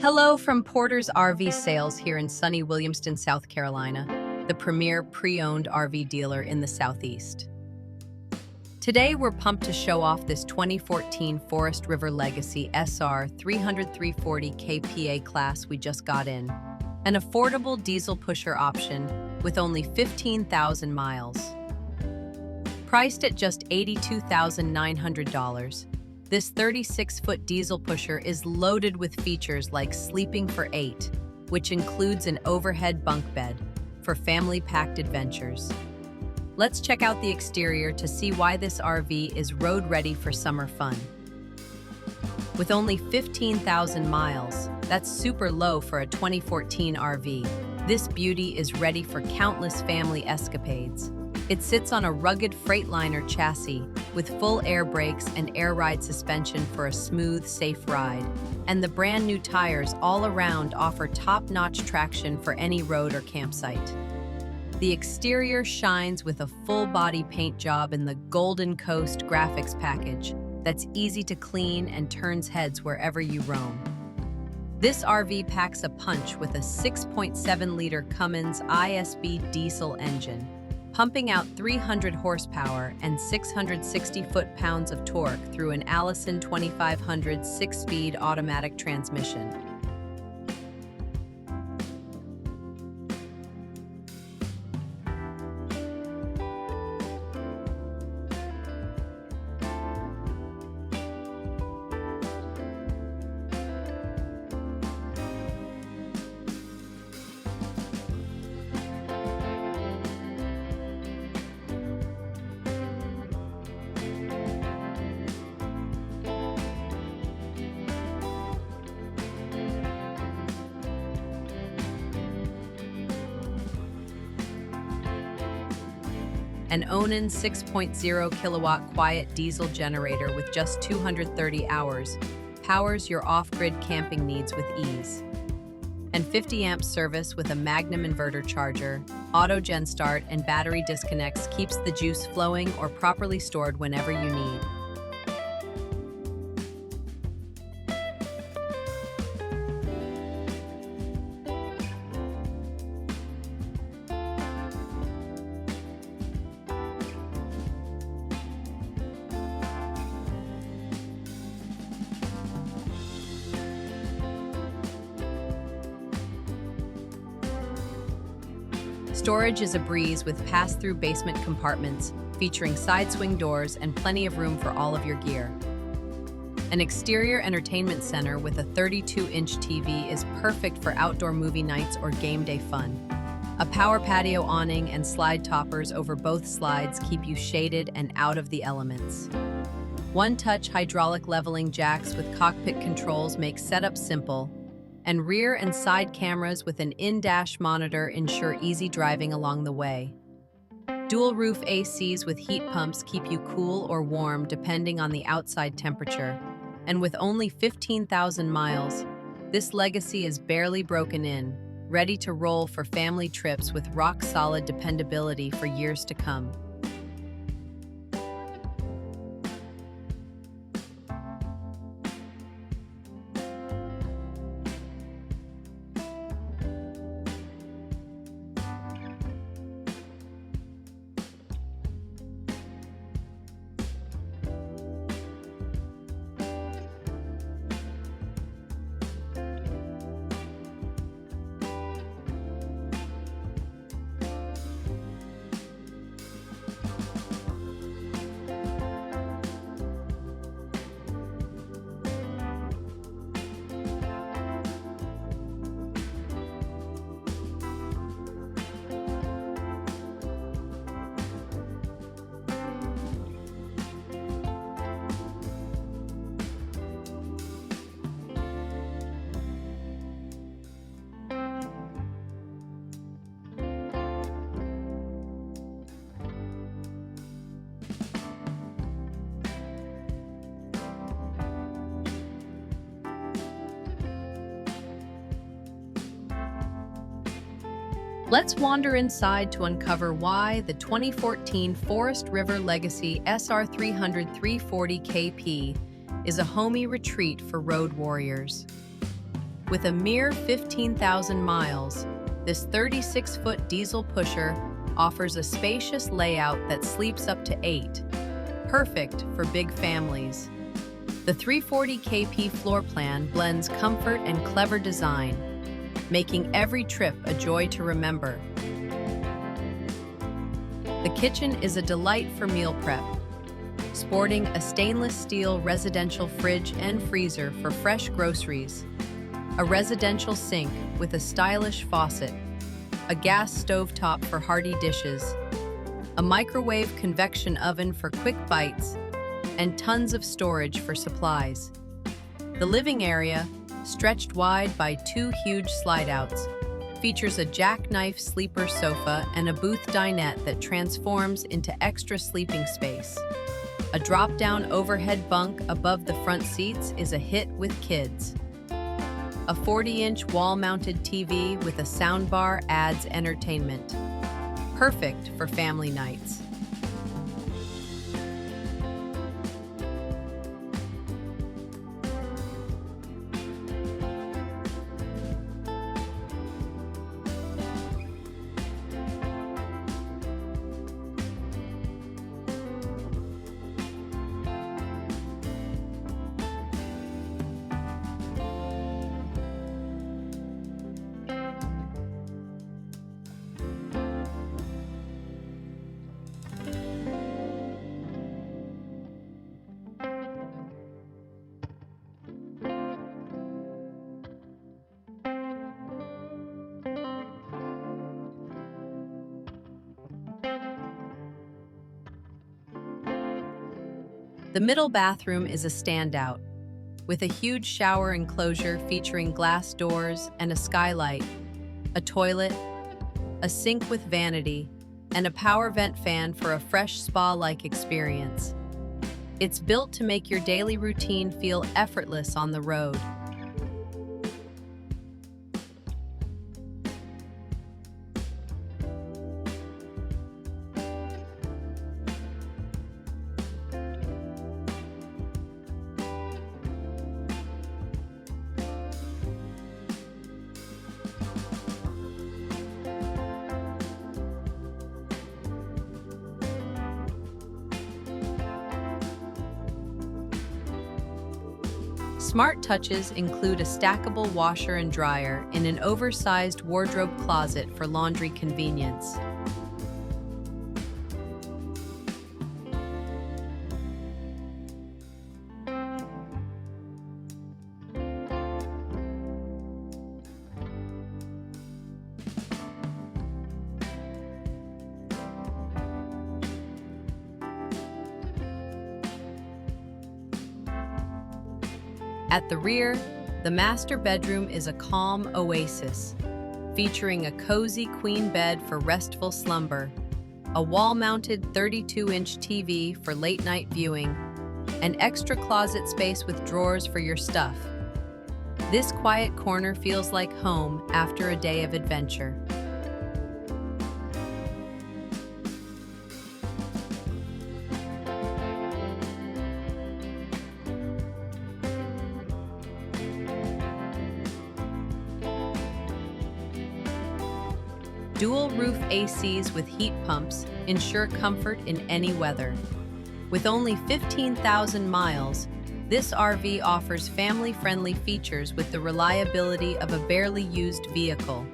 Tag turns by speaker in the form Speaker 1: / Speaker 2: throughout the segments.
Speaker 1: Hello from Porter's RV Sales here in sunny Williamston, South Carolina, the premier pre-owned RV dealer in the Southeast. Today, we're pumped to show off this 2014 Forest River Legacy SR 300/340 kPa class we just got in. An affordable diesel pusher option with only 15,000 miles. Priced at just $82,900, this 36-foot diesel pusher is loaded with features like sleeping for 8, which includes an overhead bunk bed for family-packed adventures. Let's check out the exterior to see why this RV is road-ready for summer fun. With only 15,000 miles, that's super low for a 2014 RV. This beauty is ready for countless family escapades. It sits on a rugged Freightliner chassis with full air brakes and air ride suspension for a smooth, safe ride. And the brand new tires all around offer top-notch traction for any road or campsite. The exterior shines with a full-body paint job in the Golden Coast graphics package that's easy to clean and turns heads wherever you roam. This RV packs a punch with a 6.7-liter Cummins ISB diesel engine, pumping out 300 horsepower and 660 foot-pounds of torque through an Allison 2500 6-speed automatic transmission. An Onan 6.0 kilowatt quiet diesel generator with just 230 hours powers your off-grid camping needs with ease. And 50 amp service with a Magnum inverter charger, auto gen start, and battery disconnects keeps the juice flowing or properly stored whenever you need. Storage is a breeze with pass-through basement compartments featuring side swing doors and plenty of room for all of your gear. An exterior entertainment center with a 32-inch TV is perfect for outdoor movie nights or game day fun. A power patio awning and slide toppers over both slides keep you shaded and out of the elements. One-touch hydraulic leveling jacks with cockpit controls make setup simple, and rear and side cameras with an in-dash monitor ensure easy driving along the way. Dual roof ACs with heat pumps keep you cool or warm depending on the outside temperature. And with only 15,000 miles, this Legacy is barely broken in, ready to roll for family trips with rock-solid dependability for years to come. Let's wander inside to uncover why the 2014 Forest River Legacy SR 300/340 kp is a homey retreat for road warriors. With a mere 15,000 miles, this 36-foot diesel pusher offers a spacious layout that sleeps up to 8, perfect for big families. The 340 kp floor plan blends comfort and clever design, making every trip a joy to remember. The kitchen is a delight for meal prep, sporting a stainless steel residential fridge and freezer for fresh groceries, a residential sink with a stylish faucet, a gas stovetop for hearty dishes, a microwave convection oven for quick bites, and tons of storage for supplies. The living area, stretched wide by 2 huge slide-outs, features a jackknife sleeper sofa and a booth dinette that transforms into extra sleeping space. A drop-down overhead bunk above the front seats is a hit with kids. A 40-inch wall-mounted TV with a soundbar adds entertainment. Perfect for family nights. The middle bathroom is a standout, with a huge shower enclosure featuring glass doors and a skylight, a toilet, a sink with vanity, and a power vent fan for a fresh spa-like experience. It's built to make your daily routine feel effortless on the road. Smart touches include a stackable washer and dryer in an oversized wardrobe closet for laundry convenience. At the rear, the master bedroom is a calm oasis, featuring a cozy queen bed for restful slumber, a wall-mounted 32-inch TV for late-night viewing, and extra closet space with drawers for your stuff. This quiet corner feels like home after a day of adventure. Dual roof ACs with heat pumps ensure comfort in any weather. With only 15,000 miles, this RV offers family-friendly features with the reliability of a barely used vehicle.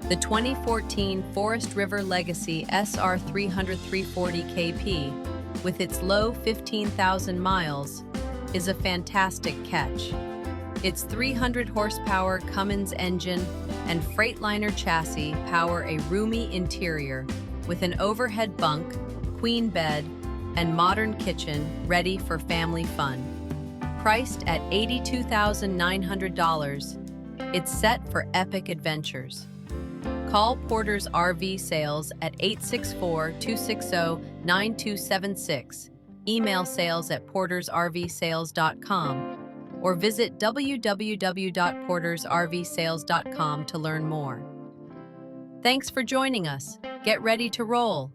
Speaker 1: The 2014 Forest River Legacy SR 300/340 kp, with its low 15,000 miles, is a fantastic catch. Its 300 horsepower Cummins engine and Freightliner chassis power a roomy interior with an overhead bunk, queen bed, and modern kitchen ready for family fun. Priced at $82,900, it's set for epic adventures. Call Porter's RV Sales at 864-260-9276, email sales@portersrvsales.com, or visit www.portersrvsales.com to learn more. Thanks for joining us. Get ready to roll.